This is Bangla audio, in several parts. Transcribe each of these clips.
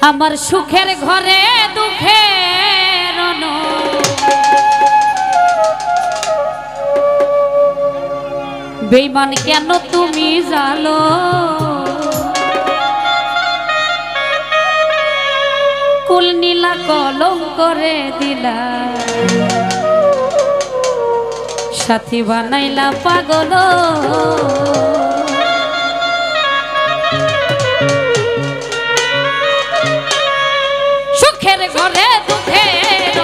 আমার সুখের ঘরে দুঃখের বেঈমান কেন তুমি জালো কুল নীলা কলম করে দিলা সাথী বানাইলা পাগল সুখের ঘরে দুঃখের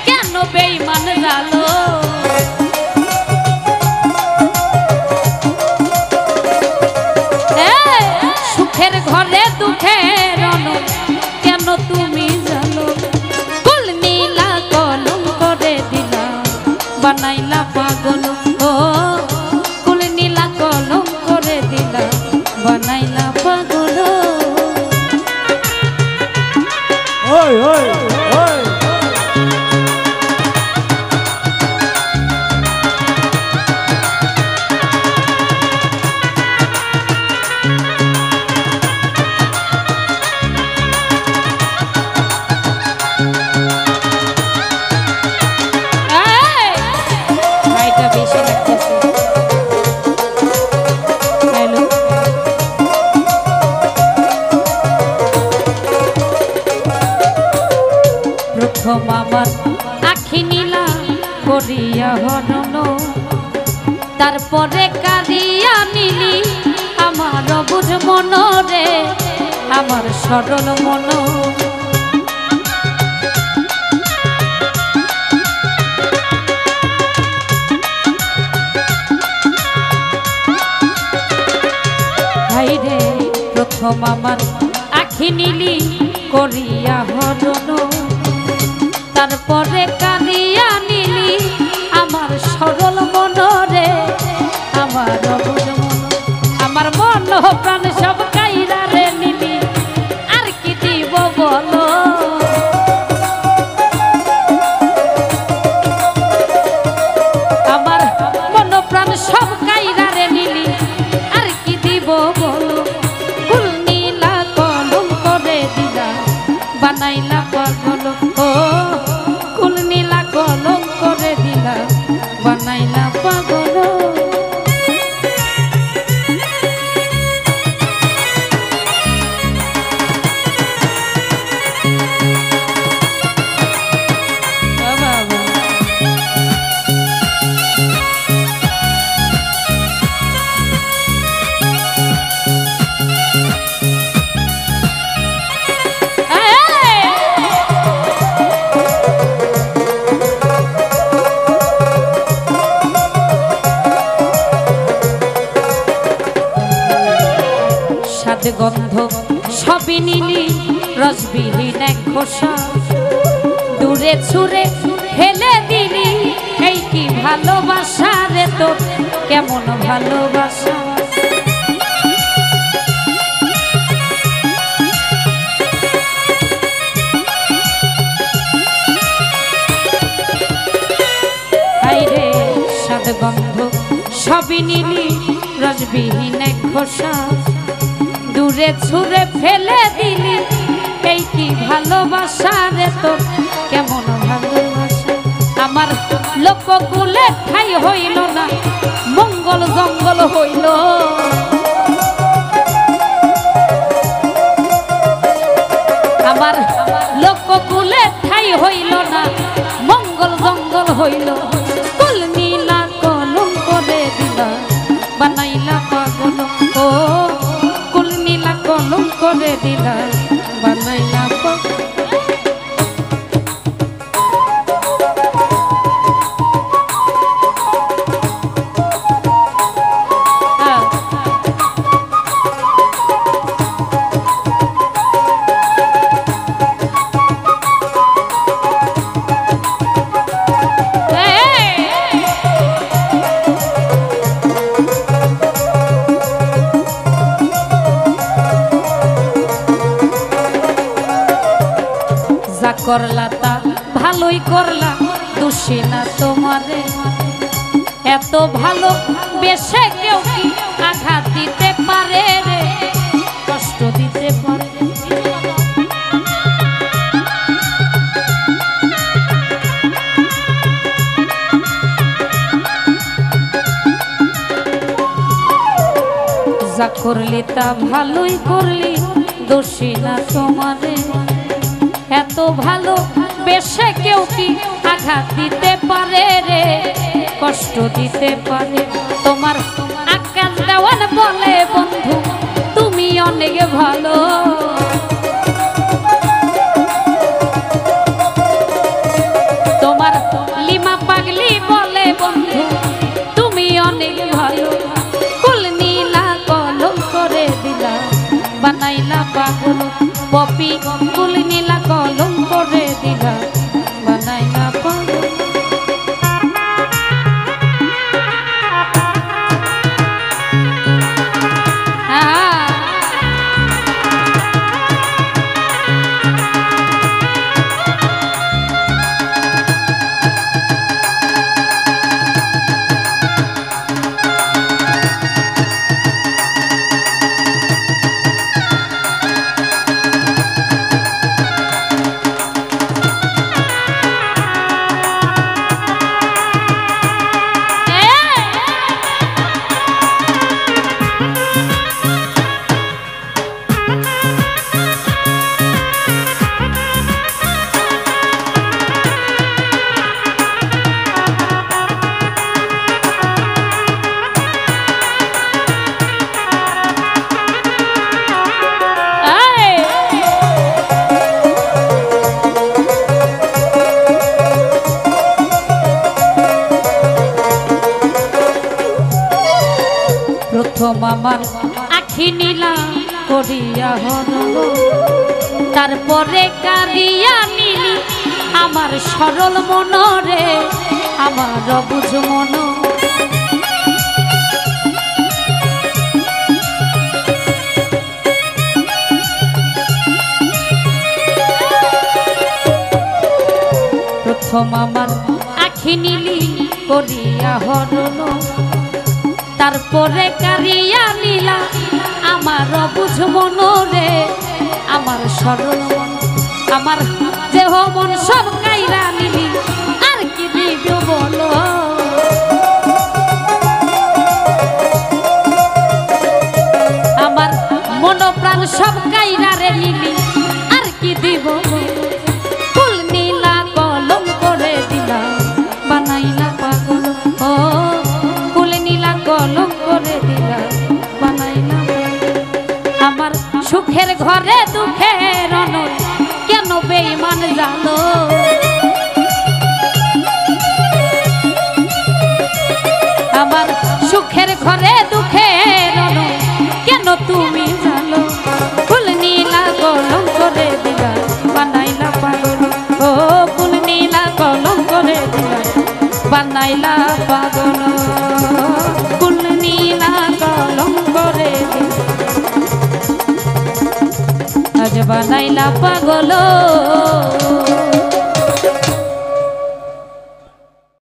কেন বেঈমান জালো সুখের ঘরে দুঃখের কেন তুমি জানো কুল নীলা কলম করে দিলা বানাইলা পাগল ও কুল নীলা কলম করে দিলা বানাইলা পাগল ওই ওই ওই আমার আখি নীলা করিয়া হনন তারপরে কাঁদিয়া নিলি আমার বুঝ মন রে আমার সরল মন ভাই রে প্রথম আমার আখি নীলি করিয়া হনন তারপরে কাঁদিয়া নিলি আমার সরল মন রে আমার অবুঝ মন আমার মন প্রাণ সব কাইরা রে নিলি আর কি দিব বলো আমার মন প্রাণ সব কাইরা রে নিলি আর কি দিব বলো কুল নীলা কলম করে দিলা বানাইলা পাগল ও কুল নীলা কলম করে দিলা বানাইলা পাগল গন্ধ সবই নিলি রসবিহীন এক খোসা দূরে ছুঁড়ে ফেলে দিলি এই কি ভালোবাসা রে তোর কেমন ভালোবাসা হায়রে সাদ গন্ধ সবই নিলি রসবিহীন এক খোসা দূরে ছুঁড়ে ফেলে দিলি এই কি ভালোবাসা রে তোর কেমন ভালোবাসা আমার লোককুলে ঠাই হইল না মঙ্গল জঙ্গল হইল আমার লোককুলে ঠাই হইল না মঙ্গল জঙ্গল হইল কুল নীলা কলম করে দিলা বানাইলা পাগল ও কলম করে দিলা বানাইলা করলা তা ভালোই করলা দোষী না তোমারে এত ভালো বেশে কেউ কি আঘাত দিতে পারে রে কষ্ট দিতে পারে করলি তা ভালোই করলি, দোষী না তোমারে। এত ভালো বেশে কেউ কি আঘাত দিতে পারে রে, কষ্ট দিতে পারে। তোমার আকাশ দেওয়ান বলে বন্ধু তুমি অনেক ভালো, তোমার লিমা পাগলি বলে বন্ধু তুমি অনেক ভালো। কুল নীলা কলম করে দিলা বানাইলা পাগল, পপি কুল নীলা কলম করে দিলা বানাইলা পাগল। প্রথম আমার আখি নীলা করিয়া হরল, তারপরে কারিয়া নীলি আমার সরল মনরে, আমার অবুঝ মন। প্রথম আমার আখি নীলি করিয়া হরল, তারপরে কারিয়া নীলা আমার অবুঝ মন রে, আমার সরল মন। আমার দেহ মন সব কাইরা নিলি, আর কি দিব বলো। আমার মন প্রাণ সব কাইরা রে নিলি, আর কি দিব। ফুল নীলা কলম করে দিলা বানাইলা পাগল, ও ফুল নীলা কলম করে দিলা বানাইলা। আমার সুখের ঘরে দুঃখের অনল, কেন বেঈমান জানো। আমার সুখের ঘরে দুঃখের অনল, কেন তুমি জানো। ফুল নীলা কলম করে দিলা বানাইলা পাগল, ও ফুল নীলা কলম করে দিলা বানাইলা পাগল, ফুল নীলা কলম করে দিলা আজ বানাইলা পাগল।